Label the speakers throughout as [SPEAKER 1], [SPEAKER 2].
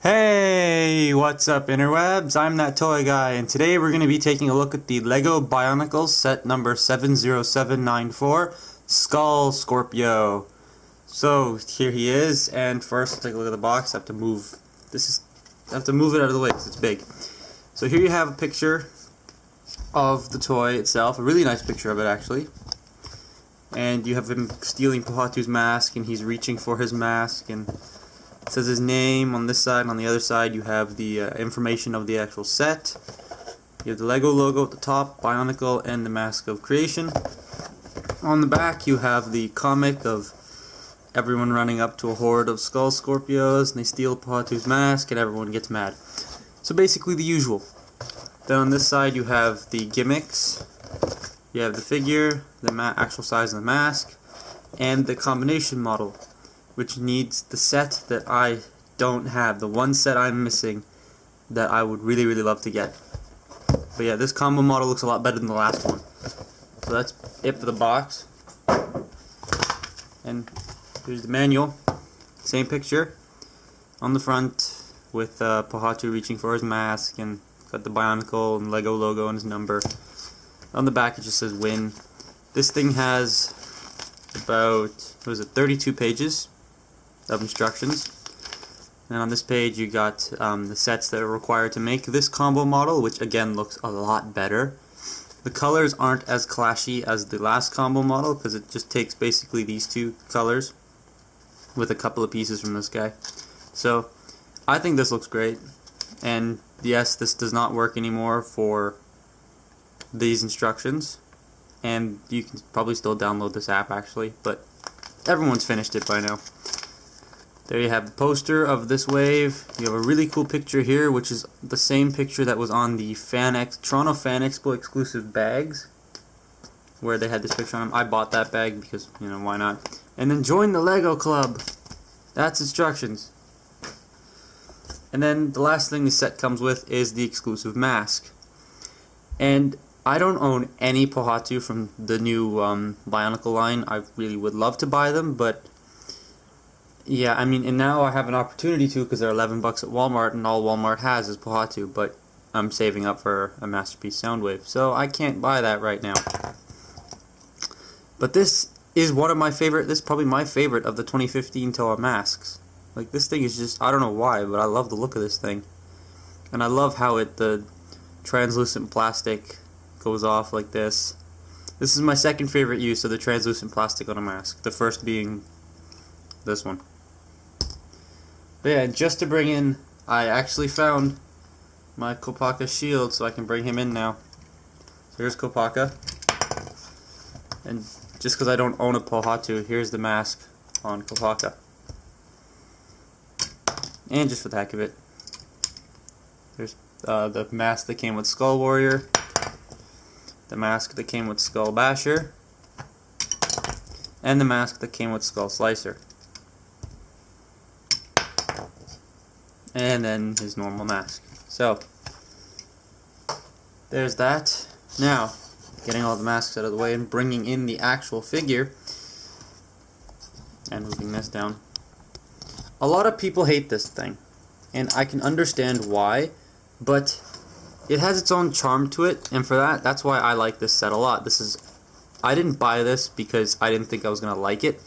[SPEAKER 1] Hey, what's up interwebs? I'm that toy guy, and today we're going to be taking a look at the LEGO Bionicle set number 70794, Skull Scorpio. So here he is, and first let's take a look at the box. I have to move it out of the way because it's big. So here you have a picture of the toy itself, a really nice picture of it actually. And you have him stealing Pohatu's mask, and he's reaching for his mask, and it says his name on this side, and on the other side you have the information of the actual set. You have the LEGO logo at the top, Bionicle, and the Mask of Creation. On the back you have the comic of everyone running up to a horde of Skull Scorpios, and they steal Pohatu's mask, and everyone gets mad. So basically the usual. Then on this side you have the gimmicks. You have the figure, the actual size of the mask, and the combination model, which needs the set that I don't have, the one set I'm missing that I would really love to get. But yeah, this combo model looks a lot better than the last one. So that's it for the box. And here's the manual. Same picture on the front with Pohatu reaching for his mask, and got the Bionicle and LEGO logo and his number. On the back it just says win. This thing has about, 32 pages of instructions. And on this page you got the sets that are required to make this combo model, which again looks a lot better. The colors aren't as clashy as the last combo model because it just takes basically these two colors with a couple of pieces from this guy. So I think this looks great, and yes, this does not work anymore for these instructions, and you can probably still download this app actually, but everyone's finished it by now. There you have the poster of this wave. You have a really cool picture here, which is the same picture that was on the Toronto Fan Expo exclusive bags, where they had this picture on them. I bought that bag because, you know, why not? And then join the LEGO Club. That's instructions. And then the last thing the set comes with is the exclusive mask. And I don't own any Pohatu from the new Bionicle line. I really would love to buy them, but yeah, I mean, and now I have an opportunity to because they're 11 bucks at Walmart, and all Walmart has is Pohatu, but I'm saving up for a Masterpiece Soundwave, so I can't buy that right now. But this is one of my favorite, this is probably my favorite of the 2015 Toa masks. Like, this thing is just, I don't know why, but I love the look of this thing. And I love how the translucent plastic goes off like this. This is my second favorite use of the translucent plastic on a mask, the first being this one. But yeah, just to bring in, I actually found my Kopaka shield, so I can bring him in now. So here's Kopaka, and just because I don't own a Pohatu, here's the mask on Kopaka. And just for the heck of it, there's the mask that came with Skull Warrior, the mask that came with Skull Basher, and the mask that came with Skull Slicer. And then his normal mask. So there's that. Now, getting all the masks out of the way and bringing in the actual figure and moving this down. A lot of people hate this thing, and I can understand why, but it has its own charm to it, and for that's why I like this set a lot. I didn't buy this because I didn't think I was gonna like it,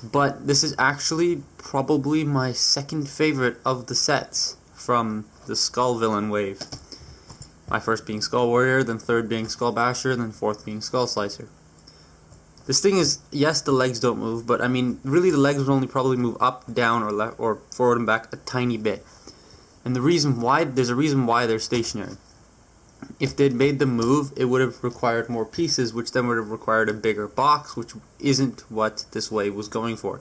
[SPEAKER 1] but this is actually probably my second favorite of the sets from the Skull Villain wave. My first being Skull Warrior, then third being Skull Basher, then fourth being Skull Slicer. This thing is, yes, the legs don't move, but I mean, really the legs would only probably move up, down, or left, or forward and back a tiny bit. And there's a reason why they're stationary. If they'd made them move, it would have required more pieces, which then would have required a bigger box, which isn't what this wave was going for.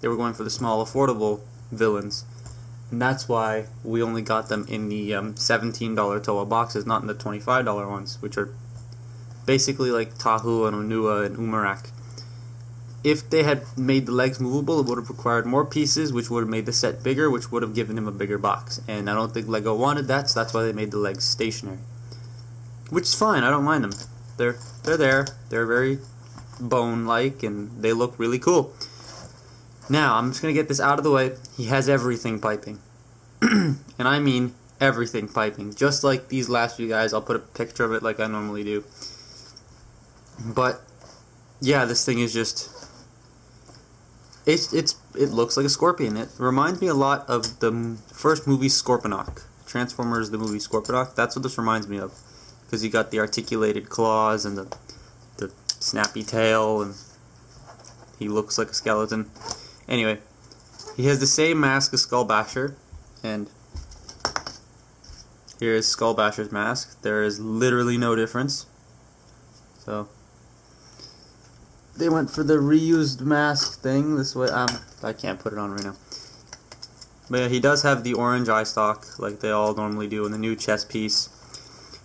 [SPEAKER 1] They were going for the small, affordable villains. And that's why we only got them in the $17 Toa boxes, not in the $25 ones, which are basically like Tahu and Onua and Umarak. If they had made the legs movable, it would have required more pieces, which would have made the set bigger, which would have given him a bigger box. And I don't think LEGO wanted that, so that's why they made the legs stationary. Which is fine, I don't mind them. They're there, they're very bone-like, and they look really cool. Now, I'm just going to get this out of the way. He has everything piping. And I mean everything piping. Just like these last few guys, I'll put a picture of it like I normally do. But yeah, this thing is just it looks like a scorpion. It reminds me a lot of the first movie Scorponok. Transformers the movie Scorponok. That's what this reminds me of. Because you got the articulated claws and the snappy tail, and he looks like a skeleton. Anyway, he has the same mask as Skullbasher, and here is Skullbasher's mask. There is literally no difference. So they went for the reused mask thing this way. I can't put it on right now. But yeah, he does have the orange eye stalk like they all normally do in the new chest piece.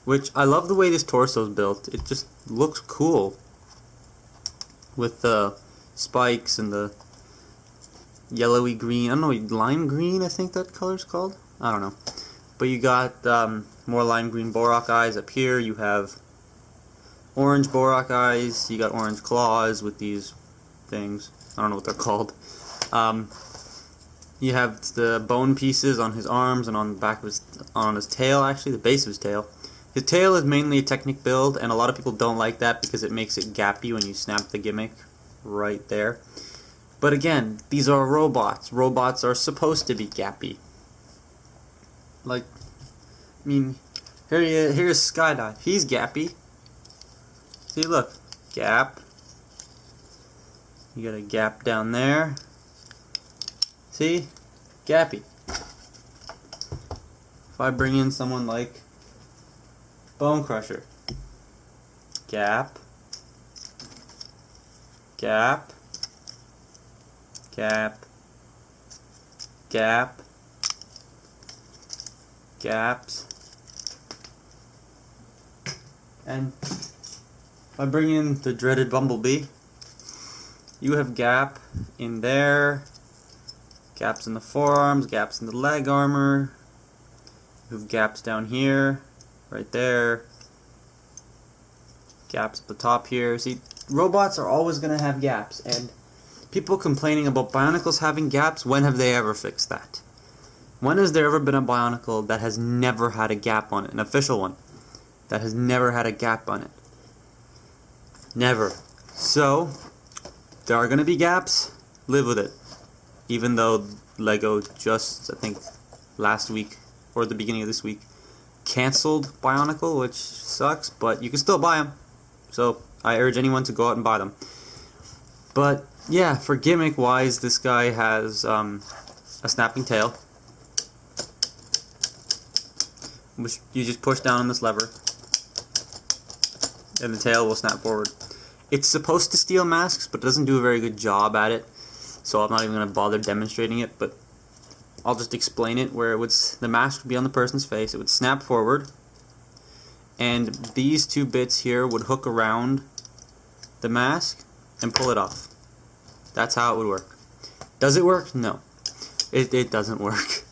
[SPEAKER 1] Which, I love the way this torso is built. It just looks cool. With the spikes and the yellowy green. I don't know, lime green I think that color's called? I don't know. But you got more lime green Borak eyes up here. You have orange Borak eyes. You got orange claws with these things. I don't know what they're called. You have the bone pieces on his arms and on the back of his tail, actually, the base of his tail. His tail is mainly a Technic build, and a lot of people don't like that because it makes it gappy when you snap the gimmick right there. But again, these are robots. Robots are supposed to be gappy. Like, I mean, here's Skydive. He's gappy. See, look. Gap. You got a gap down there. See? Gappy. If I bring in someone like Bone Crusher. Gap. Gap. Gap. Gap. Gaps. And if I bring in the dreaded Bumblebee, you have gap in there, gaps in the forearms, gaps in the leg armor, you have gaps down here, right there, gaps at the top here. See, robots are always going to have gaps, and people complaining about Bionicles having gaps, when have they ever fixed that? When has there ever been a Bionicle that has never had a gap on it, an official one, that has never had a gap on it? Never. So, there are going to be gaps, live with it. Even though LEGO just, I think, last week, or the beginning of this week, canceled Bionicle, which sucks, but you can still buy them. So, I urge anyone to go out and buy them. But, yeah, for gimmick-wise, this guy has a snapping tail, which you just push down on this lever, and the tail will snap forward. It's supposed to steal masks, but it doesn't do a very good job at it, so I'm not even going to bother demonstrating it, but I'll just explain it, where the mask would be on the person's face, it would snap forward, and these two bits here would hook around the mask and pull it off. That's how it would work. Does it work? No. It doesn't work.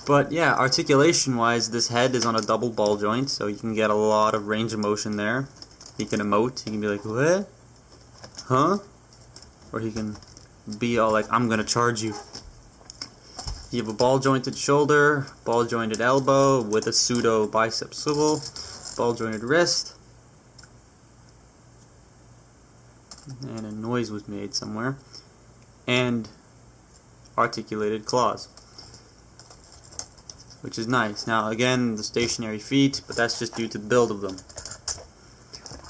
[SPEAKER 1] But yeah, articulation-wise, this head is on a double ball joint, so you can get a lot of range of motion there. He can emote, he can be like, what? Huh? Or he can be all like, I'm gonna charge you. You have a ball-jointed shoulder, ball-jointed elbow with a pseudo bicep swivel, ball-jointed wrist, and a noise was made somewhere, and articulated claws, which is nice. Now again, the stationary feet, but that's just due to the build of them,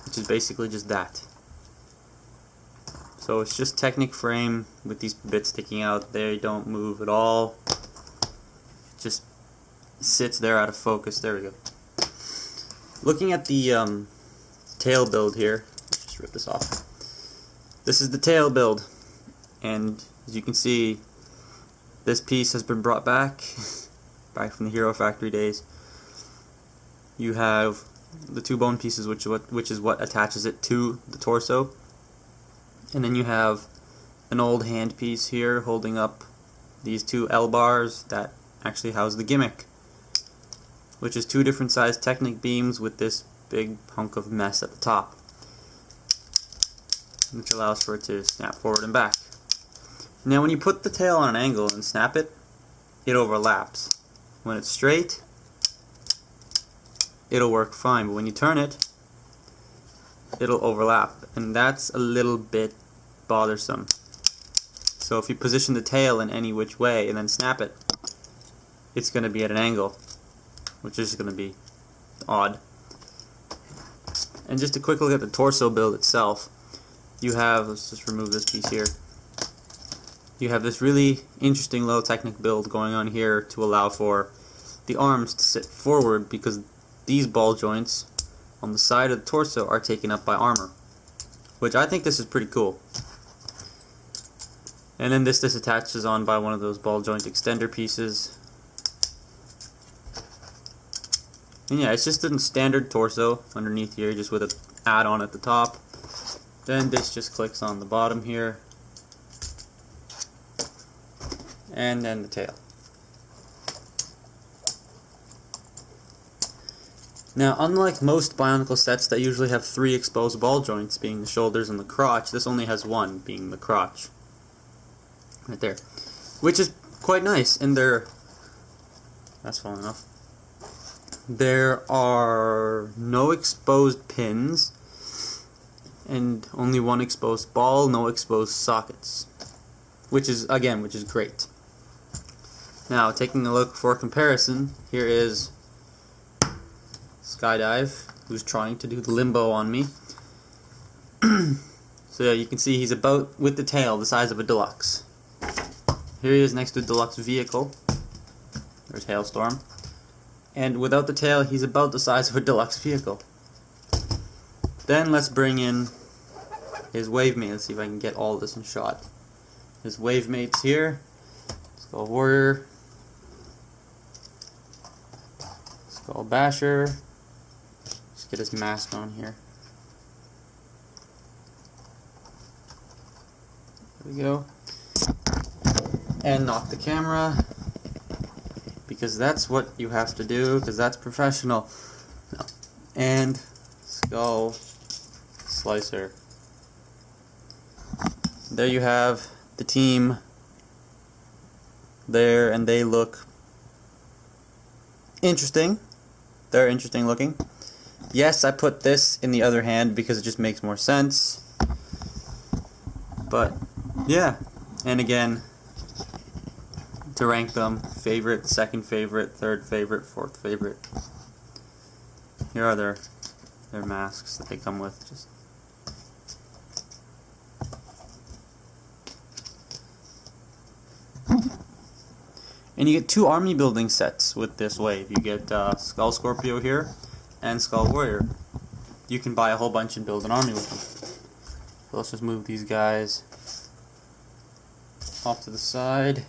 [SPEAKER 1] which is basically just that. So it's just Technic frame with these bits sticking out. They don't move at all. It just sits there out of focus. There we go. Looking at the tail build here, let's just rip this off. This is the tail build, and as you can see, this piece has been brought back from the Hero Factory days. You have the two bone pieces, which is what attaches it to the torso, and then you have an old hand piece here holding up these two L bars that actually house the gimmick, which is two different sized Technic beams with this big hunk of mess at the top, which allows for it to snap forward and back. Now when you put the tail on an angle and snap it, it overlaps. When it's straight, it'll work fine, but when you turn it, it'll overlap, and that's a little bit bothersome. So if you position the tail in any which way and then snap it, it's going to be at an angle, which is going to be odd. And just a quick look at the torso build itself. You have, let's just remove this piece here. You have this really interesting low technic build going on here to allow for the arms to sit forward, because these ball joints on the side of the torso are taken up by armor, which I think this is pretty cool. And then this attaches on by one of those ball joint extender pieces. And yeah, it's just a standard torso underneath here, just with an add-on at the top. Then this just clicks on the bottom here. And then the tail. Now, unlike most Bionicle sets that usually have 3 exposed ball joints, being the shoulders and the crotch, this only has 1, being the crotch. Right there. Which is quite nice, and that's falling off. There are no exposed pins, and only 1 exposed ball, no exposed sockets. Which is great. Now, taking a look for comparison, here is Skydive, who's trying to do the limbo on me. So yeah, you can see he's about, with the tail, the size of a deluxe. Here he is next to a deluxe vehicle. There's Hailstorm. And without the tail, he's about the size of a deluxe vehicle. Then let's bring in his wave mate. Let's see if I can get all of this in shot. His wave mates here. Skull Warrior. Skull Basher. Let's get his mask on here. There we go. And knock the camera, because that's what you have to do, because that's professional. No. And Skull Slicer. There you have the team there, and they look interesting. They're interesting looking. Yes, I put this in the other hand because it just makes more sense. But yeah, and again, to rank them: favorite, second favorite, third favorite, fourth favorite. Here are their masks that they come with. Just and you get 2 army building sets with this wave. You get Skull Scorpio here and Skull Warrior. You can buy a whole bunch and build an army with them. So let's just move these guys off to the side.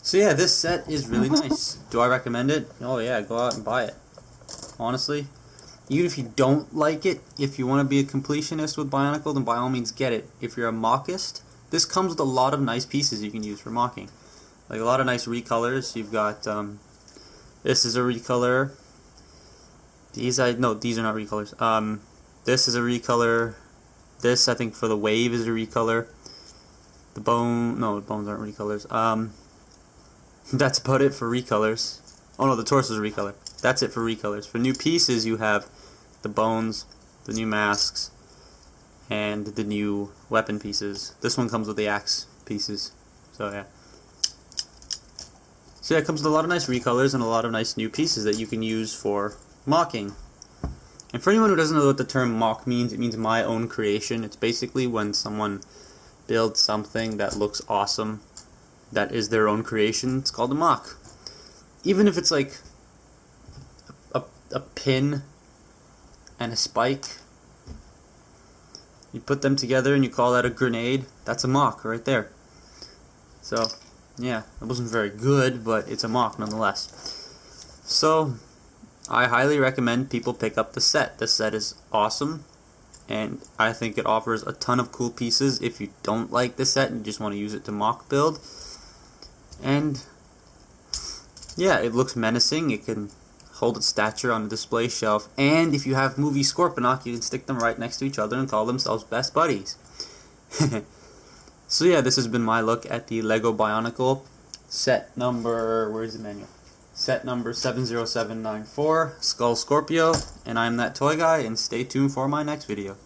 [SPEAKER 1] So yeah, this set is really nice. Do I recommend it? Oh yeah, go out and buy it. Honestly, even if you don't like it, if you want to be a completionist with Bionicle, then by all means get it. If you're a mockist, this comes with a lot of nice pieces you can use for mocking. Like a lot of nice recolors. You've got, this is a recolor. These are not recolors. This is a recolor. This, I think, for the wave is a recolor. The bones aren't recolors. That's about it for recolors. Oh no, the torso is a recolor. That's it for recolors. For new pieces, you have the bones, the new masks, and the new weapon pieces. This one comes with the axe pieces. So yeah. So yeah, it comes with a lot of nice recolors and a lot of nice new pieces that you can use for mocking. And for anyone who doesn't know what the term mock means, it means my own creation. It's basically when someone builds something that looks awesome, that is their own creation. It's called a mock. Even if it's like a pin and a spike, you put them together and you call that a grenade, that's a mock right there. So yeah, it wasn't very good, but it's a mock nonetheless. So I highly recommend people pick up the set. The set is awesome, and I think it offers a ton of cool pieces if you don't like the set and you just want to use it to mock build. And yeah, it looks menacing. It can hold its stature on a display shelf. And if you have movie Scorponok, you can stick them right next to each other and call themselves best buddies. So yeah, this has been my look at the Lego Bionicle set number, where's the manual? Set number 70794, Skull Scorpio, and I'm that toy guy, and stay tuned for my next video.